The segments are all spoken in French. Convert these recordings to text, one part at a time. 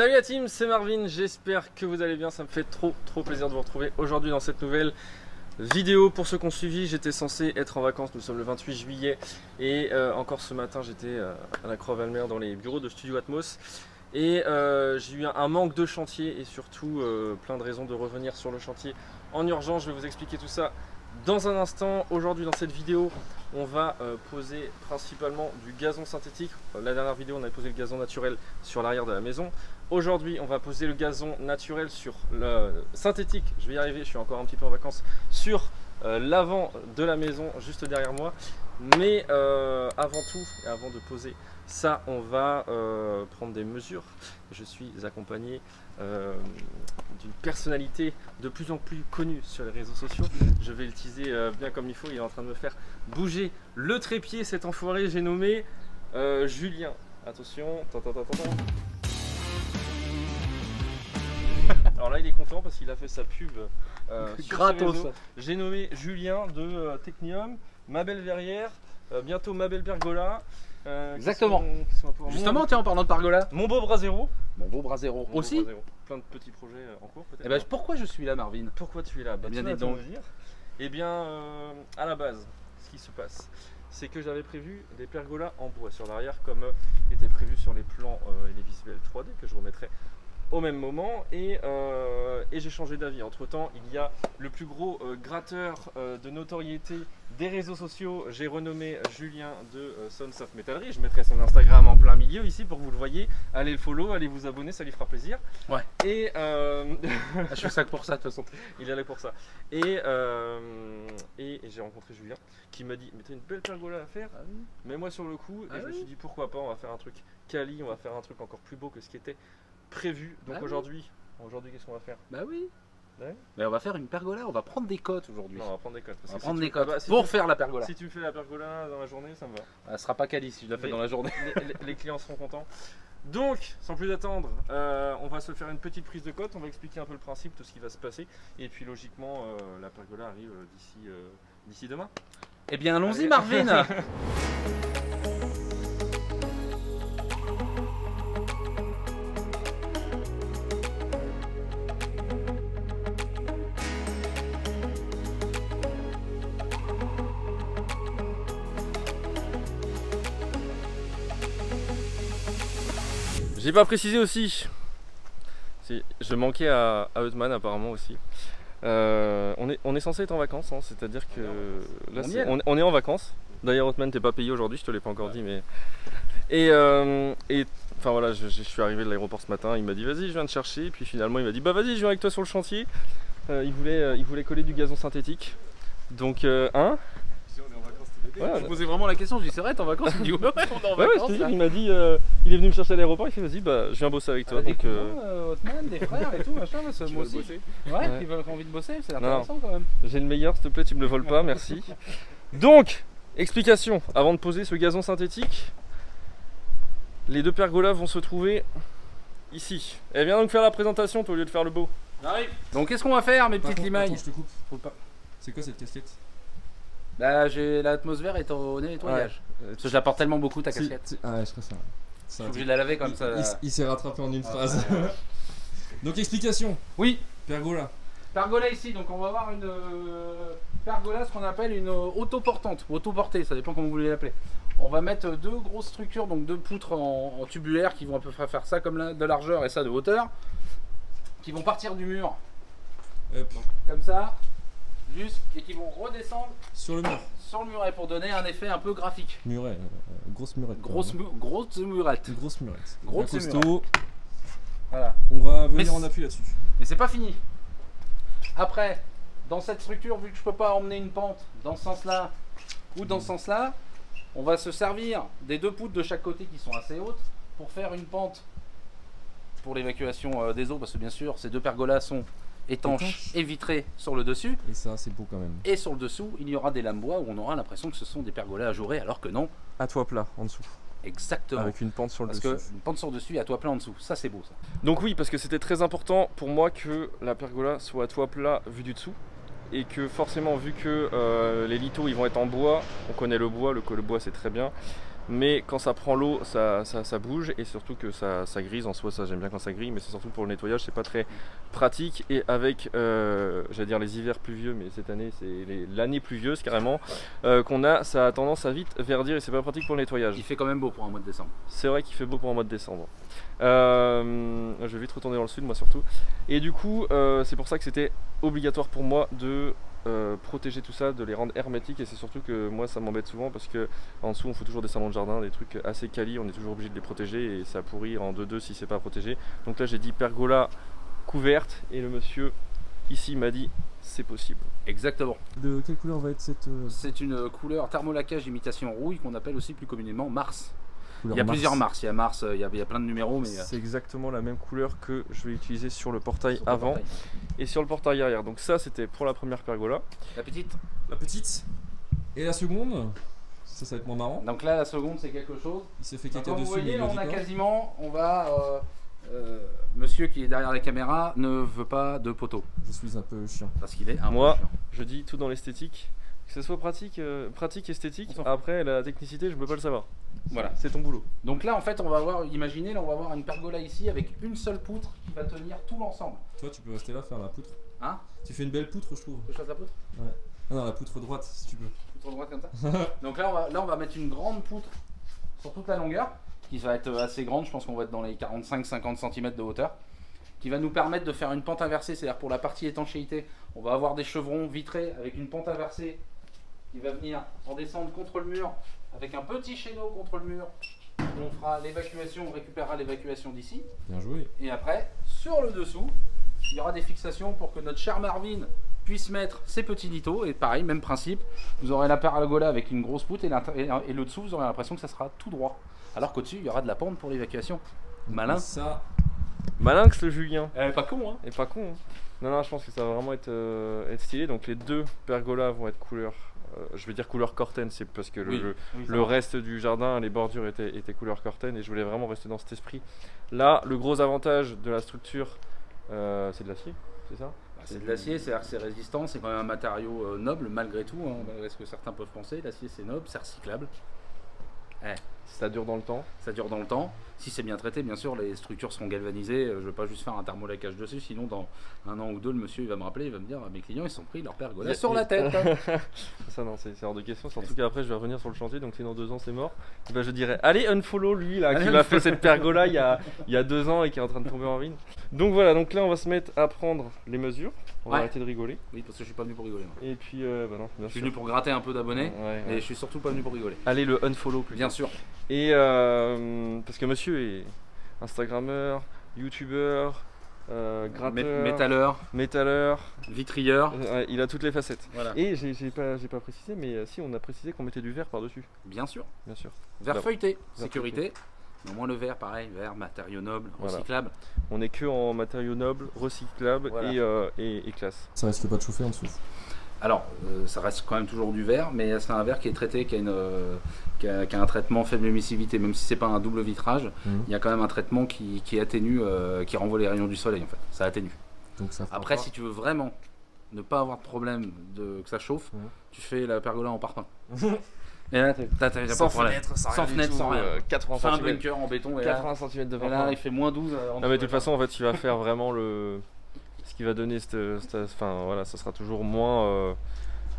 Salut la team, c'est Marvin, j'espère que vous allez bien, ça me fait trop plaisir de vous retrouver aujourd'hui dans cette nouvelle vidéo. Pour ceux qui ont suivi, j'étais censé être en vacances, nous sommes le 28 juillet et encore ce matin j'étais à la Croix-Valmer dans les bureaux de Studio Atmos et j'ai eu un manque de chantier et surtout plein de raisons de revenir sur le chantier en urgence. Je vais vous expliquer tout ça dans un instant. Aujourd'hui dans cette vidéo on va poser principalement du gazon synthétique. La dernière vidéo on avait posé le gazon naturel sur l'arrière de la maison. Aujourd'hui on va poser le gazon naturel sur le synthétique, je vais y arriver, je suis encore un petit peu en vacances, sur l'avant de la maison juste derrière moi. Mais avant tout et avant de poser ça, on va prendre des mesures. Je suis accompagné d'une personnalité de plus en plus connue sur les réseaux sociaux. Je vais le teaser bien comme il faut. Il est en train de me faire bouger le trépied, cet enfoiré. J'ai nommé Julien. Attention. Alors là il est content parce qu'il a fait sa pub gratos. J'ai nommé Julien de Technium, ma belle verrière, bientôt ma belle pergola. Exactement. Justement, tiens, en parlant de pergola, mon beau Brasero. Mon beau Brasero aussi. Plein de petits projets en cours peut-être. Et ben, pourquoi je suis là, Marvin? Pourquoi tu es là? Bien dit donc. Eh bien, à la base, ce qui se passe, c'est que j'avais prévu des pergolas en bois sur l'arrière, comme était prévu sur les plans et les visuels 3D que je remettrai au même moment, et j'ai changé d'avis. Entre temps, il y a le plus gros gratteur de notoriété des réseaux sociaux. J'ai renommé Julien de Sons of Metallery. Je mettrai son Instagram en plein milieu ici pour que vous le voyez. Allez le follow, allez vous abonner, ça lui fera plaisir. Ouais. Et je fais ça que pour ça de toute façon. Il est là pour ça. Et j'ai rencontré Julien qui m'a dit mais t'as une belle pergola à faire, mets-moi sur le coup. Et je me suis dit pourquoi pas, on va faire un truc quali, on va faire un truc encore plus beau que ce qui était prévu. Donc aujourd'hui qu'est-ce qu'on va faire? Bah oui. Ouais. Mais on va faire une pergola, on va prendre des cotes aujourd'hui. Non, on va prendre des cotes. On va prendre des cotes pour faire la pergola. Si tu me fais la pergola dans la journée, ça me va. Elle sera pas quali si je la fais dans la journée. Les clients seront contents. Donc, sans plus attendre, on va se faire une petite prise de cote. On va expliquer un peu le principe, tout ce qui va se passer. Et puis logiquement, la pergola arrive d'ici demain. Eh bien, allons-y, Marvin. J'ai pas précisé aussi, je manquais à Hotman apparemment aussi. On est censé être en vacances, hein, c'est-à-dire que là on est en vacances. D'ailleurs Hotman t'es pas payé aujourd'hui, je te l'ai pas encore dit, mais et enfin voilà, je suis arrivé de l'aéroport ce matin, il m'a dit vas-y je viens te chercher, et puis finalement il m'a dit bah vas-y je viens avec toi sur le chantier. Il voulait coller du gazon synthétique, donc Ouais, je me posais vraiment la question, je dis c'est vrai t'es en vacances? Il me dit ouais on est en vacances. Il m'a dit il est venu me chercher à l'aéroport, il fait vas-y bah je viens bosser avec toi. Des Hotman, des frères et tout machin, moi aussi. Ouais, qui veulent envie de bosser, c'est intéressant quand même. J'ai le meilleur, s'il te plaît tu me le voles pas, merci. Donc, explication, avant de poser ce gazon synthétique, les deux pergolas vont se trouver ici. Et viens donc faire la présentation toi au lieu de faire le beau. J'arrive. Donc qu'est-ce qu'on va faire mes petites limailles? Je te coupe. C'est quoi cette casquette? Bah l'atmosphère est au nettoyage. Parce que je la porte tellement beaucoup ta casquette. Ah ouais, je crois ça. Je suis obligé de la laver comme ça. Il s'est rattrapé en une phrase. Donc explication. Oui. Pergola. Pergola ici, donc on va avoir une pergola, ce qu'on appelle une autoportante ou autoportée, ça dépend comment vous voulez l'appeler. On va mettre deux grosses structures, donc deux poutres en tubulaire qui vont à peu près faire ça comme de largeur et ça de hauteur, qui vont partir du mur. Donc, comme ça. Et qui vont redescendre sur le muret pour donner un effet un peu graphique. Muret, grosse murette. Grosse murette. Grosse costaud. Voilà. On va venir en appui là-dessus. Mais c'est pas fini. Après, dans cette structure, vu que je peux pas emmener une pente dans ce sens-là ou dans ce sens-là, on va se servir des deux poutres de chaque côté qui sont assez hautes pour faire une pente pour l'évacuation des eaux, parce que bien sûr, ces deux pergolas sont étanches et vitrées sur le dessus. Et ça, c'est beau quand même. Et sur le dessous, il y aura des lames bois où on aura l'impression que ce sont des pergolas ajourés, alors que non. À toit plat en dessous. Exactement. Avec une pente sur le dessus. Parce que une pente sur le dessus et à toit plat en dessous. Ça, c'est beau, ça. Donc oui, parce que c'était très important pour moi que la pergola soit à toit plat vu du dessous. Et que forcément, vu que les lithos ils vont être en bois, on connaît le bois c'est très bien. mais quand ça prend l'eau, ça bouge et surtout que ça grise. En soi, ça j'aime bien quand ça grille, mais c'est surtout pour le nettoyage, c'est pas très pratique. Et avec, j'allais dire les hivers pluvieux, mais cette année c'est l'année pluvieuse carrément qu'on a, ça a tendance à vite verdir et c'est pas pratique pour le nettoyage. Il fait quand même beau pour un mois de décembre. C'est vrai qu'il fait beau pour un mois de décembre. Je vais vite retourner dans le sud, moi surtout. Et du coup, c'est pour ça que c'était obligatoire pour moi de protéger tout ça, de les rendre hermétiques. Et c'est surtout que moi ça m'embête souvent parce que en dessous on fait toujours des salons de jardin, des trucs assez quali, on est toujours obligé de les protéger et ça pourrit en 2-2 si c'est pas protégé. Donc là j'ai dit pergola couverte et le monsieur ici m'a dit c'est possible. Exactement. De quelle couleur va être cette C'est une couleur thermolacage imitation rouille qu'on appelle aussi plus communément Mars. couleur Il y a Mars? plusieurs Mars, il y a Mars, il y a plein de numéros, mais C'est exactement la même couleur que je vais utiliser sur le portail sur ton avant portail. et sur le portail arrière. Donc ça c'était pour la première pergola. La petite. La petite. Et la seconde? Ça va être moins marrant. Donc là, la seconde, c'est quelque chose. Il s'est fait Donc, caca comme vous dessus, mais voyez, il là, le on dit a pas. quasiment, on va, monsieur qui est derrière la caméra ne veut pas de poteau Je suis un peu chiant. parce qu'il est un Moi, peu chiant. je dis tout dans l'esthétique. Que ce soit pratique, esthétique, On s'en fout. après la technicité je peux pas le savoir. Voilà. C'est ton boulot. Donc là, en fait, on va voir, imaginez, là, on va avoir une pergola ici avec une seule poutre qui va tenir tout l'ensemble. Toi, tu peux rester là faire la poutre. Hein? Tu fais une belle poutre, je trouve. Que je fasse la poutre? Ah non, la poutre droite, si tu veux. Poutre droite comme ça. Donc là, on va mettre une grande poutre sur toute la longueur, qui va être assez grande. Je pense qu'on va être dans les 45-50 cm de hauteur, qui va nous permettre de faire une pente inversée. C'est-à-dire pour la partie étanchéité, on va avoir des chevrons vitrés avec une pente inversée qui va venir en descendre contre le mur avec un petit chéneau contre le mur. On fera l'évacuation, on récupérera l'évacuation d'ici. Bien joué. Et après, sur le dessous, il y aura des fixations pour que notre cher Marvin puisse mettre ses petits litos. Et pareil, même principe, vous aurez la pergola avec une grosse poutre et le dessous, vous aurez l'impression que ça sera tout droit. Alors qu'au-dessus, il y aura de la pente pour l'évacuation. Malin. Ça, Malinx le Julien. Pas con, hein. Et pas con. Hein. Non, je pense que ça va vraiment être stylé. Donc les deux pergolas vont être couleur, je vais dire couleur Corten, c'est parce que le reste du jardin, les bordures étaient couleur Corten et je voulais vraiment rester dans cet esprit. Là, le gros avantage de la structure, c'est de l'acier, c'est ça? C'est de l'acier, c'est-à-dire que c'est résistant, c'est quand même un matériau noble malgré tout, hein, malgré ce que certains peuvent penser. L'acier c'est noble, c'est recyclable. Ça dure dans le temps. Ça dure dans le temps. Si c'est bien traité, bien sûr, les structures seront galvanisées. Je ne vais pas juste faire un thermolacage dessus, sinon dans un an ou deux, le monsieur il va me rappeler, il va me dire mes clients ils sont pris leur pergola sur la tête. Ça non, c'est hors de question. Surtout qu'après je vais revenir sur le chantier, donc si dans 2 ans c'est mort, et ben je dirais allez unfollow lui là qui m'a fait cette pergola il y a 2 ans et qui est en train de tomber en ruine. Donc voilà, donc là on va se mettre à prendre les mesures. On va arrêter de rigoler. Oui, parce que je suis pas venu pour rigoler. Moi. Et puis bah non, bien je suis sûr. venu pour gratter un peu d'abonnés, Ouais. et je suis surtout pas venu pour rigoler. Allez le unfollow plus. Bien sûr. Et parce que monsieur est Instagrammeur, youtubeur, gratteur, métalleur, vitrieur. il a toutes les facettes. Voilà. Et j'ai pas précisé, mais si on a précisé qu'on mettait du verre par dessus. Bien sûr. Bien sûr. Verre Bah, feuilleté, verre sécurité. Mais au moins le verre, pareil, verre, matériau noble, Voilà. recyclable. On est que en matériaux nobles, recyclables Voilà. et classe. ça risque pas de chauffer en dessous. Alors, ça reste quand même toujours du verre, mais c'est un verre qui est traité, qui a un traitement faible émissivité, même si c'est pas un double vitrage, il y a quand même un traitement qui atténue, qui renvoie les rayons du soleil en fait, ça atténue. Donc ça fera Après, pas. si tu veux vraiment ne pas avoir de problème que ça chauffe, tu fais la pergola en parpaing. Et là, t'as pas de problème. Sans fenêtre, sans rien. 80 Fais un cm. bunker en béton et là, 80 cm de et là, parpaing. il fait moins 12. Non mais de toute façon en fait tu vas faire vraiment ce qui va donner enfin voilà, ça sera toujours moins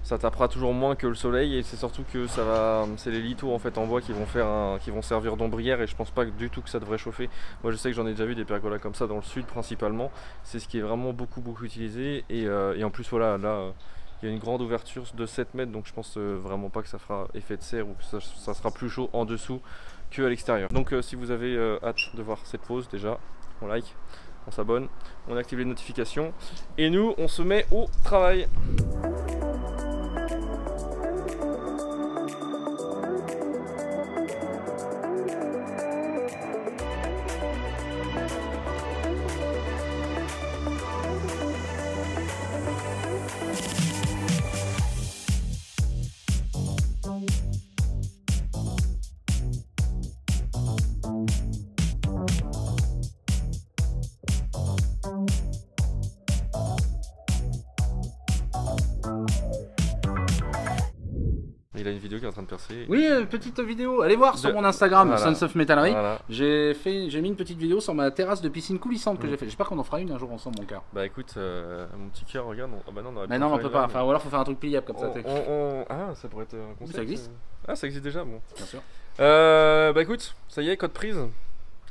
ça tapera toujours moins que le soleil et c'est surtout que c'est les litos en fait en bois qui vont servir d'ombrière et je pense pas du tout que ça devrait chauffer. Moi je sais que j'en ai déjà vu des pergolas comme ça dans le sud principalement, c'est ce qui est vraiment beaucoup utilisé et en plus voilà là il y a une grande ouverture de 7 mètres donc je pense vraiment pas que ça fera effet de serre ou que ça sera plus chaud en dessous qu'à l'extérieur. Donc si vous avez hâte de voir cette pause déjà, on like, on s'abonne, on active les notifications et nous on se met au travail. Il a une vidéo qui est en train de percer. Oui, petite vidéo. Allez voir sur mon Instagram, voilà. Sons of Metallery. Voilà. J'ai mis une petite vidéo sur ma terrasse de piscine coulissante que j'ai fait. J'espère qu'on en fera une un jour ensemble, mon cœur. Bah écoute, mon petit cœur, regarde. Oh, bah non, on aurait Mais pu non, en on faire peut une pas. là, Enfin, ou alors faut faire un truc pliable comme ça. t'sais. Ah, ça pourrait être un concept. Ça existe. Ah, ça existe déjà, bon. Bien sûr. Bah écoute, ça y est, code prise.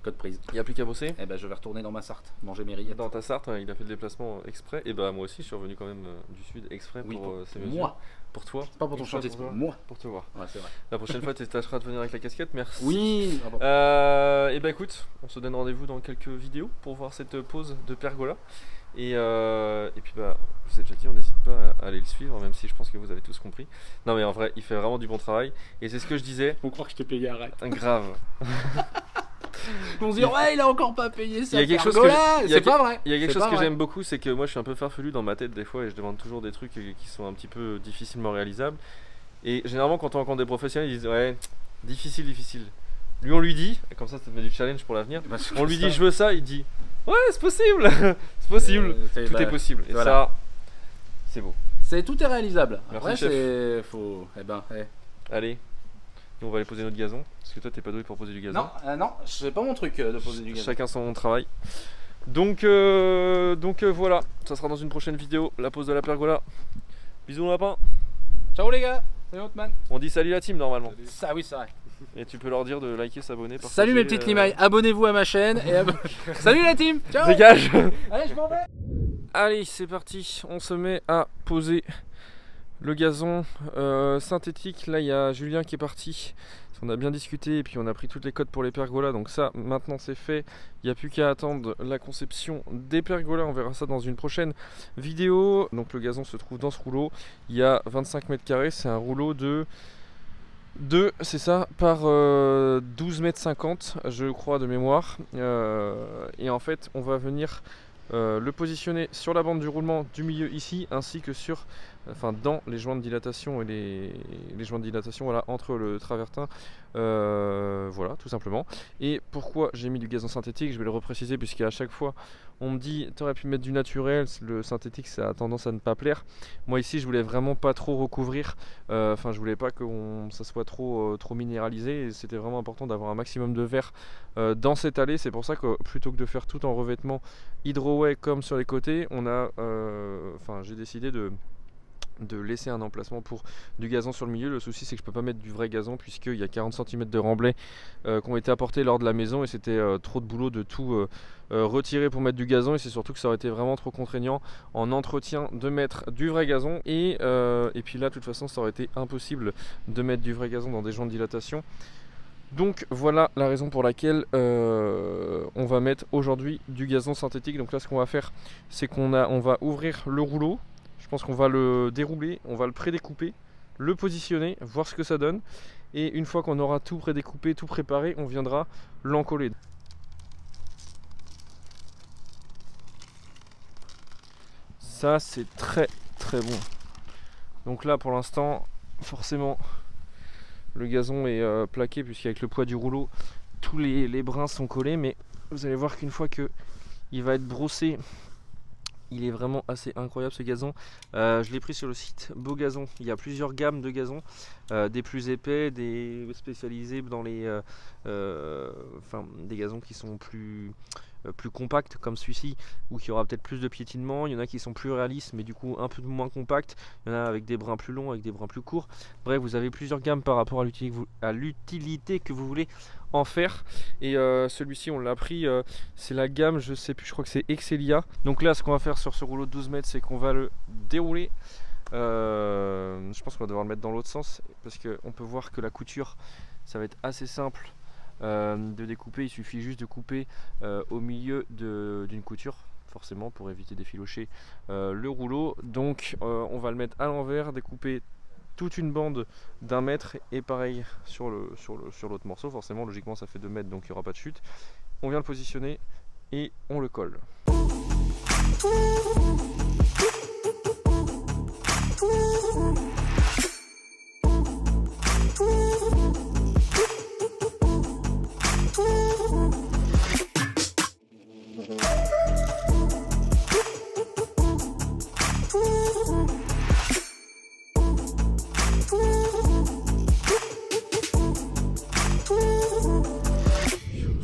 Code prise. Il n'y a plus qu'à bosser. Eh ben, je vais retourner dans ma Sarthe, manger mes rillettes. Dans ta Sarthe, il a fait le déplacement exprès. Et bah moi aussi, je suis revenu quand même du sud exprès Oui, pour ces pour mesures. moi. Pour toi. Pas pour ton Exprès chantier, pour c'est pour toi. moi. Pour te voir. Ouais, c'est vrai. La prochaine fois, tu tâcheras de venir avec la casquette, merci. Oui. Et bah écoute, on se donne rendez-vous dans quelques vidéos pour voir cette pause de pergola. Et puis bah, je vous ai déjà dit, on n'hésite pas à aller le suivre, même si je pense que vous avez tous compris. Non mais en vrai, il fait vraiment du bon travail. Et c'est ce que je disais. On croit que je t'ai payé, arrête. Grave. On se dit, ouais, il a encore pas payé ça. Il y a quelque chose c'est pas vrai. Il y a quelque C'est chose pas que vrai. j'aime beaucoup, c'est que moi je suis un peu farfelu dans ma tête des fois et je demande toujours des trucs qui sont un petit peu difficilement réalisables. Et généralement quand on rencontre des professionnels, ils disent ouais, difficile. Lui on lui dit, et comme ça te met du challenge pour l'avenir, Bah, on lui dit je veux ça, il dit ouais c'est possible, c'est possible, tout est possible. Et voilà. ça, c'est beau. Tout est réalisable. Merci, Après, chef. c'est faut. Eh ben, Allez, nous on va aller poser notre gazon, parce que toi t'es pas doué pour poser du gazon. Non, c'est pas mon truc de poser du gazon. Chacun son travail. Donc voilà, ça sera dans une prochaine vidéo, la pose de la pergola. Bisous mon lapin. Ciao les gars, c'est Hotman. On dit salut la team normalement. Ça, oui, c'est vrai. Et tu peux leur dire de liker, s'abonner, partager. Salut mes petites limailles, abonnez-vous à ma chaîne et salut la team. Ciao. Dégage. Allez, je m'en vais. Allez, c'est parti, on se met à poser le gazon synthétique. Là, il y a Julien qui est parti. On a bien discuté et puis on a pris toutes les codes pour les pergolas. Donc ça, maintenant c'est fait. Il n'y a plus qu'à attendre la conception des pergolas. On verra ça dans une prochaine vidéo. Donc le gazon se trouve dans ce rouleau. Il y a 25 mètres carrés. C'est un rouleau de c'est ça, par 12 mètres 50, je crois, de mémoire. Et en fait, on va venir le positionner sur la bande du roulement du milieu ici, ainsi que sur, dans les joints de dilatation et les joints de dilatation, voilà, entre le travertin, voilà, tout simplement. Et pourquoi j'ai mis du gazon synthétique, je vais le repréciser, puisqu'à chaque fois on me dit t'aurais pu mettre du naturel, le synthétique ça a tendance à ne pas plaire. Moi ici je voulais vraiment pas trop recouvrir, je voulais pas que ça soit trop minéralisé, et c'était vraiment important d'avoir un maximum de verre dans cette allée. C'est pour ça que plutôt que de faire tout en revêtement Hydroway comme sur les côtés, on a j'ai décidé de laisser un emplacement pour du gazon sur le milieu. Le souci c'est que je peux pas mettre du vrai gazon puisqu'il y a 40 cm de remblai qui ont été apportés lors de la maison, et c'était trop de boulot de tout retirer pour mettre du gazon, et c'est surtout que ça aurait été vraiment trop contraignant en entretien de mettre du vrai gazon, et puis là de toute façon ça aurait été impossible de mettre du vrai gazon dans des joints de dilatation. Donc voilà la raison pour laquelle on va mettre aujourd'hui du gazon synthétique. Donc là ce qu'on va faire, c'est qu'on va ouvrir le rouleau. Je pense qu'on va le dérouler, on va le prédécouper, le positionner, voir ce que ça donne. Et une fois qu'on aura tout prédécoupé, tout préparé, on viendra l'encoller. Ça c'est très très bon. Donc là pour l'instant, forcément, le gazon est plaqué, puisqu'avec le poids du rouleau, tous les brins sont collés. Mais vous allez voir qu'une fois qu'il va être brossé, il est vraiment assez incroyable ce gazon. Je l'ai pris sur le site Beau Gazon. Il y a plusieurs gammes de gazon, des plus épais, des spécialisés dans les des gazons qui sont plus compacts comme celui-ci, ou qui aura peut-être plus de piétinement. Il y en a qui sont plus réalistes mais du coup un peu moins compacts. Il y en a avec des brins plus longs, avec des brins plus courts. Bref, vous avez plusieurs gammes par rapport à l'utilité que vous voulez en faire. Et celui-ci on l'a pris, c'est la gamme, je sais plus, je crois que c'est Excelia. Donc là ce qu'on va faire sur ce rouleau de 12 mètres, c'est qu'on va le dérouler. Je pense qu'on va devoir le mettre dans l'autre sens, parce qu'on peut voir que la couture, ça va être assez simple de découper. Il suffit juste de couper au milieu d'une couture, forcément pour éviter d'effilocher le rouleau. Donc on va le mettre à l'envers, découper toute une bande d'1 mètre, et pareil sur l'autre morceau. Forcément, logiquement ça fait 2 mètres, donc il n'y aura pas de chute. On vient le positionner et on le colle.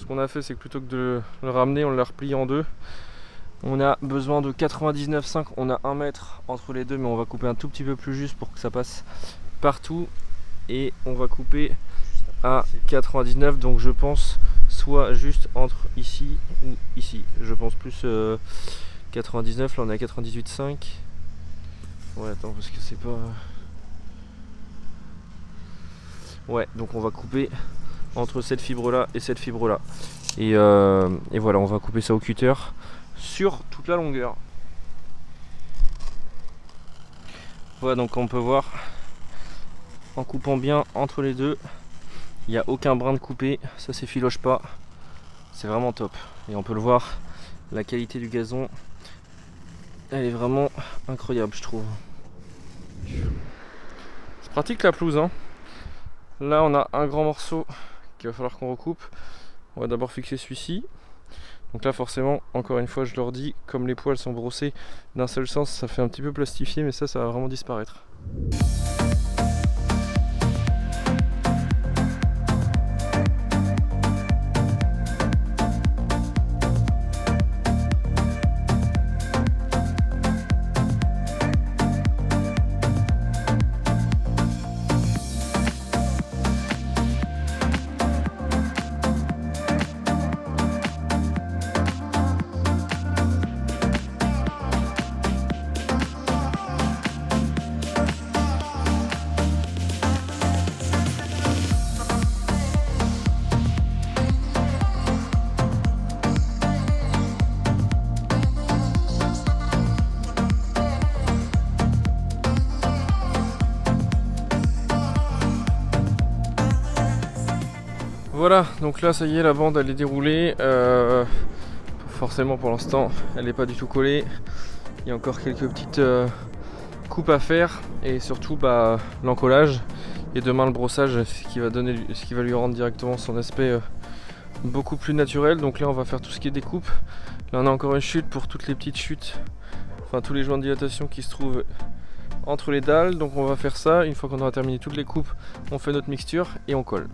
ce qu'on a fait, c'est que plutôt que de le ramener, on l'a replié en deux. On a besoin de 99,5, on a 1 mètre entre les deux, mais on va couper un tout petit peu plus juste pour que ça passe partout. Et on va couper à 99, donc je pense soit juste entre ici ou ici. Je pense plus 99, là on est à 98,5. Ouais, attends, parce que c'est pas... Ouais, donc on va couper entre cette fibre là et cette fibre là. Et voilà, on va couper ça au cutter sur toute la longueur. Voilà, donc on peut voir en coupant bien entre les deux, il n'y a aucun brin de coupé, ça s'effiloche pas, c'est vraiment top. Et on peut le voir, la qualité du gazon, elle est vraiment incroyable, je trouve. C'est pratique la pelouse, hein. Là on a un grand morceau qu'il va falloir qu'on recoupe. On va d'abord fixer celui-ci. Donc là forcément, encore une fois je leur dis, comme les poils sont brossés d'un seul sens, ça fait un petit peu plastifié, mais ça va vraiment disparaître. Voilà, donc là ça y est, la bande elle est déroulée. Forcément pour l'instant elle n'est pas du tout collée. Il y a encore quelques petites coupes à faire et surtout l'encollage et demain le brossage, ce qui va lui rendre directement son aspect beaucoup plus naturel. Donc là on va faire tout ce qui est découpe. Là on a encore une chute pour toutes les petites chutes, enfin tous les joints de dilatation qui se trouvent entre les dalles. Donc on va faire ça, une fois qu'on aura terminé toutes les coupes, on fait notre mixture et on colle.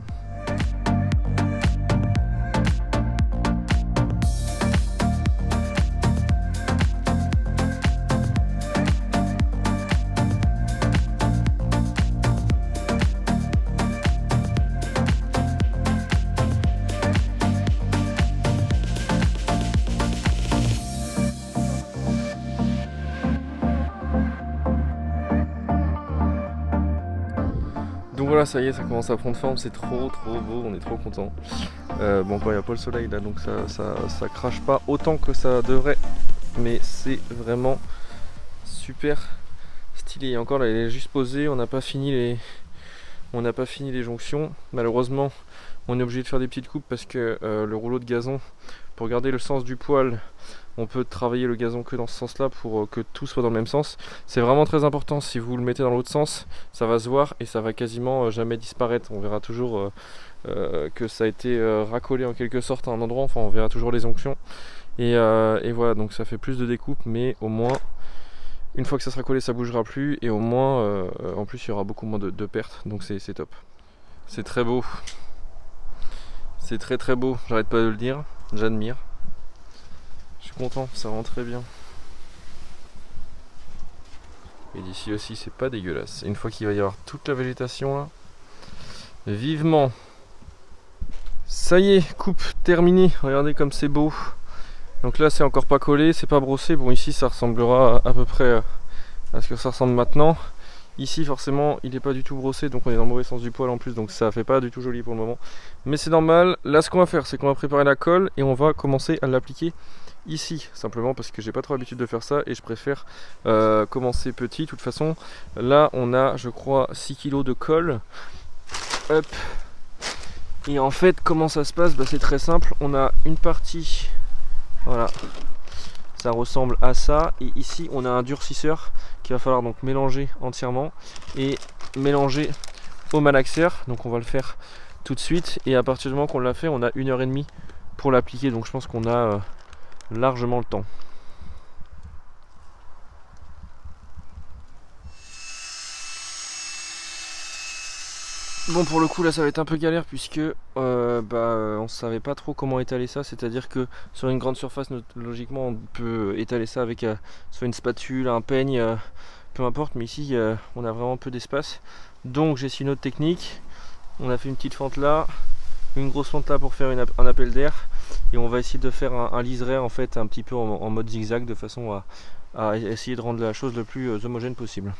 Donc voilà, ça y est, ça commence à prendre forme, c'est trop beau, on est trop content. Bon, quand il n'y a pas le soleil là, donc ça crache pas autant que ça devrait, mais c'est vraiment super stylé. Et encore là, il est juste posé, on n'a pas fini les jonctions. Malheureusement, on est obligé de faire des petites coupes parce que le rouleau de gazon, pour garder le sens du poil, on peut travailler le gazon que dans ce sens là pour que tout soit dans le même sens. C'est vraiment très important, si vous le mettez dans l'autre sens, ça va se voir et ça va quasiment jamais disparaître. On verra toujours que ça a été racolé en quelque sorte à un endroit, enfin on verra toujours les onctions. Et voilà, donc ça fait plus de découpe, mais au moins, une fois que ça sera collé, ça bougera plus et au moins, en plus il y aura beaucoup moins de pertes, donc c'est top. C'est très beau. C'est très beau, j'arrête pas de le dire, j'admire. Je suis content, ça rend très bien. Et d'ici aussi, c'est pas dégueulasse. Une fois qu'il va y avoir toute la végétation là, vivement. Ça y est, coupe terminée. Regardez comme c'est beau. Donc là, c'est encore pas collé, c'est pas brossé. Bon, ici, ça ressemblera à peu près à ce que ça ressemble maintenant. Ici, forcément, il n'est pas du tout brossé, donc on est dans le mauvais sens du poil en plus, donc ça fait pas du tout joli pour le moment. Mais c'est normal. Là, ce qu'on va faire, c'est qu'on va préparer la colle et on va commencer à l'appliquer ici, simplement parce que j'ai pas trop l'habitude de faire ça et je préfère commencer petit. De toute façon, là on a, je crois, 6 kg de colle. Hop. Et en fait, comment ça se passe? C'est très simple. On a une partie, voilà, ça ressemble à ça, et ici on a un durcisseur qu'il va falloir donc mélanger entièrement et mélanger au malaxeur. Donc on va le faire tout de suite, et à partir du moment qu'on l'a fait, on a 1h30 pour l'appliquer, donc je pense qu'on a largement le temps. Bon, pour le coup là ça va être un peu galère puisque on savait pas trop comment étaler ça, c'est à dire que sur une grande surface logiquement on peut étaler ça avec soit une spatule, un peigne, peu importe, mais ici on a vraiment peu d'espace, donc j'ai essayé une autre technique. On a fait une petite fente là, une grosse fente là pour faire un appel d'air, et on va essayer de faire un liseré en fait un petit peu en mode zigzag de façon à essayer de rendre la chose le plus homogène possible.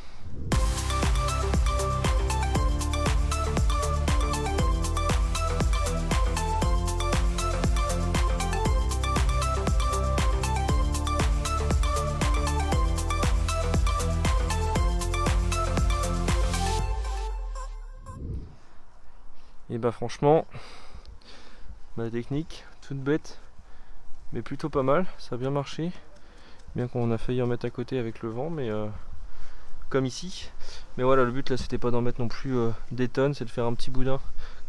Et bah franchement, ma technique, toute bête, mais plutôt pas mal, ça a bien marché. Bien qu'on a failli en mettre à côté avec le vent, mais comme ici. Mais voilà, le but là c'était pas d'en mettre non plus des tonnes, c'est de faire un petit boudin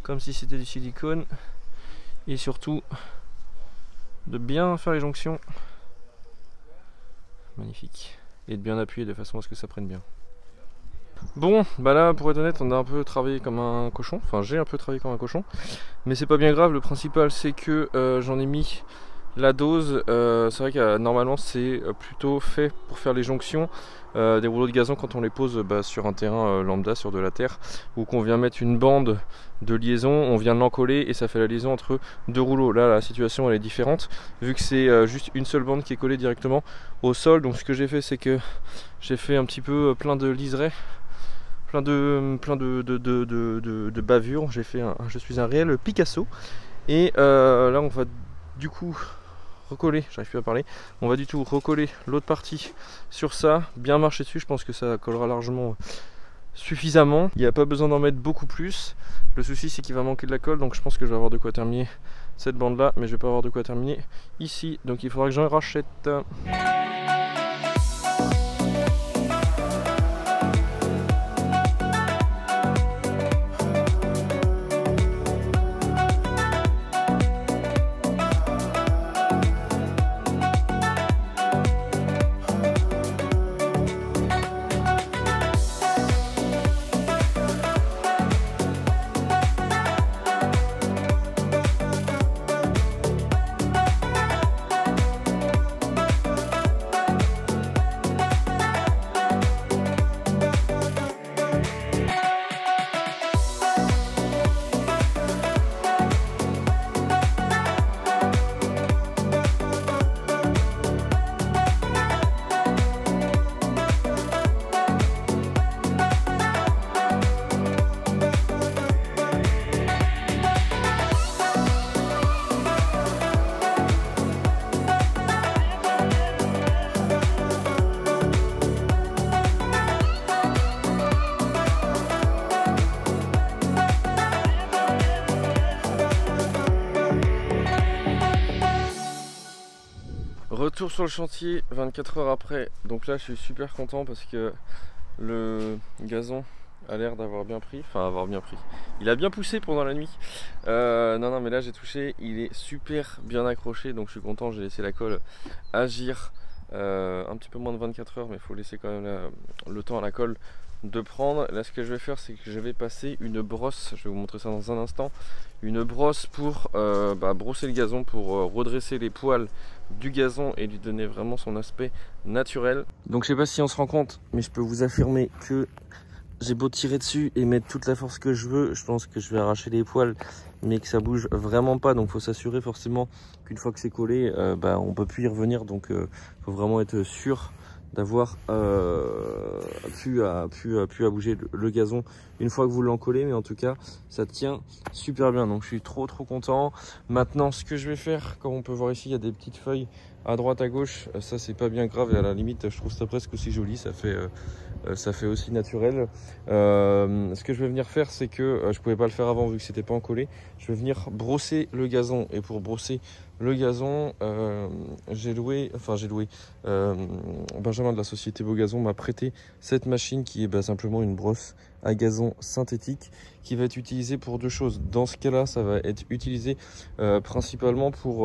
comme si c'était du silicone. Et surtout, de bien faire les jonctions. Magnifique. Et de bien appuyer de façon à ce que ça prenne bien. Bon, bah là pour être honnête on a un peu travaillé comme un cochon, enfin j'ai un peu travaillé comme un cochon, mais c'est pas bien grave, le principal c'est que j'en ai mis la dose, c'est vrai que normalement c'est plutôt fait pour faire les jonctions des rouleaux de gazon quand on les pose sur un terrain lambda, sur de la terre, ou qu'on vient mettre une bande de liaison, on vient l'encoller et ça fait la liaison entre deux rouleaux. Là la situation elle est différente, vu que c'est juste une seule bande qui est collée directement au sol, donc ce que j'ai fait c'est que j'ai fait un petit peu plein de liserés, plein de bavures. J'ai fait je suis un réel Picasso. Et là on va du coup recoller, j'arrive plus à parler, on va du tout recoller l'autre partie sur ça, bien marcher dessus, je pense que ça collera largement suffisamment. Il n'y a pas besoin d'en mettre beaucoup plus. Le souci c'est qu'il va manquer de la colle, donc je pense que je vais avoir de quoi terminer cette bande là, mais je vais pas avoir de quoi terminer ici, donc il faudra que j'en rachète. Retour sur le chantier 24 heures après, donc là je suis super content parce que le gazon a l'air d'avoir bien pris, il a bien poussé pendant la nuit. Non mais là j'ai touché, il est super bien accroché, donc je suis content, j'ai laissé la colle agir un petit peu moins de 24 heures, mais il faut laisser quand même le temps à la colle de prendre. Là ce que je vais faire c'est que je vais passer une brosse, je vais vous montrer ça dans un instant, une brosse pour brosser le gazon, pour redresser les poils du gazon et lui donner vraiment son aspect naturel. Donc je sais pas si on se rend compte, mais je peux vous affirmer que j'ai beau tirer dessus et mettre toute la force que je veux, je pense que je vais arracher les poils, mais que ça bouge vraiment pas. Donc faut s'assurer forcément qu'une fois que c'est collé, on peut plus y revenir. Donc faut vraiment être sûr d'avoir pu à bouger le gazon une fois que vous l'encollez, mais en tout cas ça tient super bien, donc je suis trop content. Maintenant ce que je vais faire, comme on peut voir ici il y a des petites feuilles à droite à gauche, ça c'est pas bien grave et à la limite je trouve ça presque aussi joli, ça fait aussi naturel. Ce que je vais venir faire c'est que je pouvais pas le faire avant vu que c'était pas encollé, je vais venir brosser le gazon, et pour brosser le gazon, j'ai loué Benjamin de la société Beau Gazon m'a prêté cette machine qui est simplement une brosse à gazon synthétique qui va être utilisé pour deux choses. Dans ce cas-là, ça va être utilisé principalement pour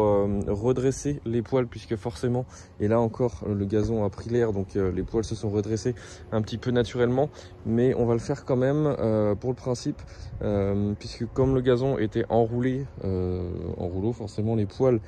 redresser les poils, puisque forcément, et là encore, le gazon a pris l'air, donc les poils se sont redressés un petit peu naturellement, mais on va le faire quand même pour le principe, puisque comme le gazon était enroulé en rouleau, forcément les poils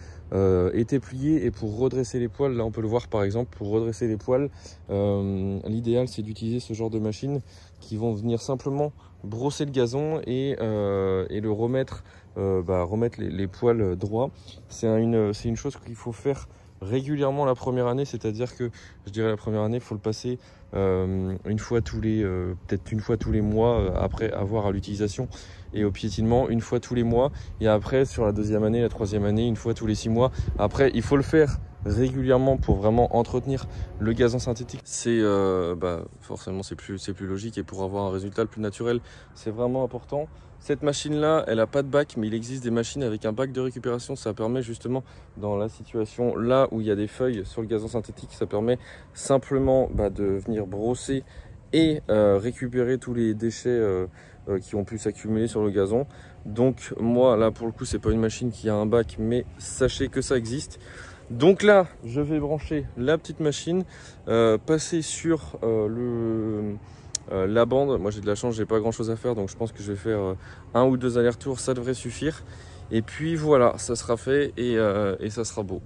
étaient pliés, et pour redresser les poils, là on peut le voir par exemple, pour redresser les poils, l'idéal c'est d'utiliser ce genre de machines qui vont venir simplement brosser le gazon et le remettre, remettre les poils droits. C'est une chose qu'il faut faire régulièrement la première année, c'est-à-dire que je dirais la première année il faut le passer une fois tous les peut-être une fois tous les mois après avoir à l'utilisation, et au piétinement une fois tous les mois, et après sur la deuxième année, la troisième année, une fois tous les 6 mois. Après il faut le faire régulièrement pour vraiment entretenir le gazon synthétique. C'est forcément c'est plus logique, et pour avoir un résultat le plus naturel, c'est vraiment important. Cette machine là, elle a pas de bac, mais il existe des machines avec un bac de récupération. Ça permet justement, dans la situation là où il y a des feuilles sur le gazon synthétique, ça permet simplement de venir brosser et récupérer tous les déchets qui ont pu s'accumuler sur le gazon. Donc moi là pour le coup c'est pas une machine qui a un bac, mais sachez que ça existe. Donc là je vais brancher la petite machine, passer sur la bande. Moi j'ai de la chance, j'ai pas grand chose à faire, donc je pense que je vais faire 1 ou 2 allers-retours, ça devrait suffire. Et puis voilà, ça sera fait et ça sera beau.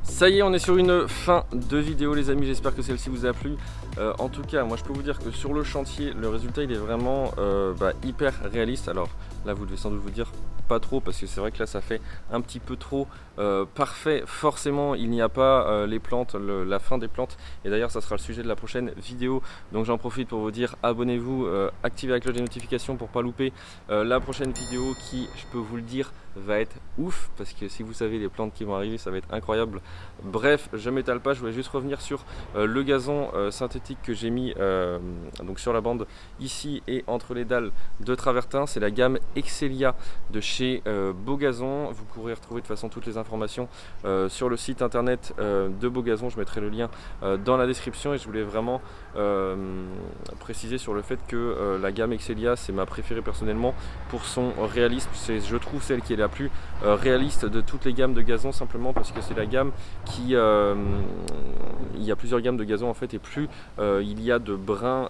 Ça y est, on est sur une fin de vidéo les amis, j'espère que celle-ci vous a plu. En tout cas, moi je peux vous dire que sur le chantier, le résultat il est vraiment hyper réaliste. Alors là vous devez sans doute vous dire pas trop, parce que c'est vrai que là ça fait un petit peu trop parfait. Forcément il n'y a pas les plantes, la fin des plantes, et d'ailleurs ça sera le sujet de la prochaine vidéo. Donc j'en profite pour vous dire, abonnez-vous, activez la cloche des notifications pour pas louper la prochaine vidéo qui, je peux vous le dire, va être ouf, parce que si vous savez les plantes qui vont arriver, ça va être incroyable. Bref, je m'étale pas, je voulais juste revenir sur le gazon synthétique que j'ai mis donc sur la bande ici et entre les dalles de travertin. C'est la gamme Excelia de chez Beau Gazon. Vous pourrez retrouver de toute façon toutes les informations sur le site internet de Beau Gazon. Je mettrai le lien dans la description, et je voulais vraiment préciser sur le fait que la gamme Excelia, c'est ma préférée personnellement pour son réalisme. C'est, je trouve, celle qui est la plus réaliste de toutes les gammes de gazon, simplement parce que c'est la gamme qui il y a plusieurs gammes de gazon en fait, et plus il y a de brins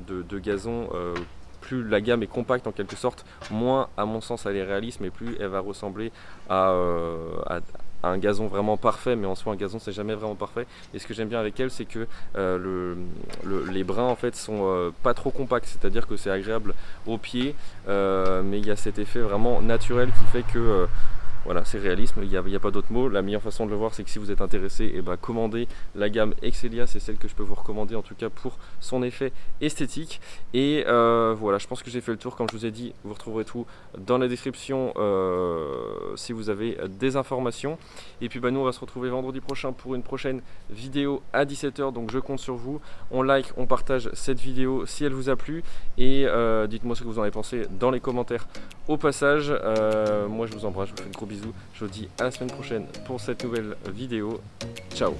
de gazon, plus la gamme est compacte en quelque sorte, moins à mon sens elle est réaliste, mais plus elle va ressembler à un gazon vraiment parfait. Mais en soi un gazon c'est jamais vraiment parfait, et ce que j'aime bien avec elle, c'est que les brins en fait sont pas trop compacts, c'est à dire que c'est agréable au pied, mais il y a cet effet vraiment naturel qui fait que voilà, c'est réalisme, il n'y a pas d'autre mot. La meilleure façon de le voir, c'est que si vous êtes intéressé, commandez la gamme Excelia, c'est celle que je peux vous recommander en tout cas pour son effet esthétique. Et voilà, je pense que j'ai fait le tour. Comme je vous ai dit, vous retrouverez tout dans la description si vous avez des informations. Et puis nous on va se retrouver vendredi prochain pour une prochaine vidéo à 17 h, donc je compte sur vous. On like, on partage cette vidéo si elle vous a plu, et dites-moi ce que vous en avez pensé dans les commentaires au passage. Moi je vous embrasse, je vous fais de gros bisous. Je vous dis à la semaine prochaine pour cette nouvelle vidéo. Ciao.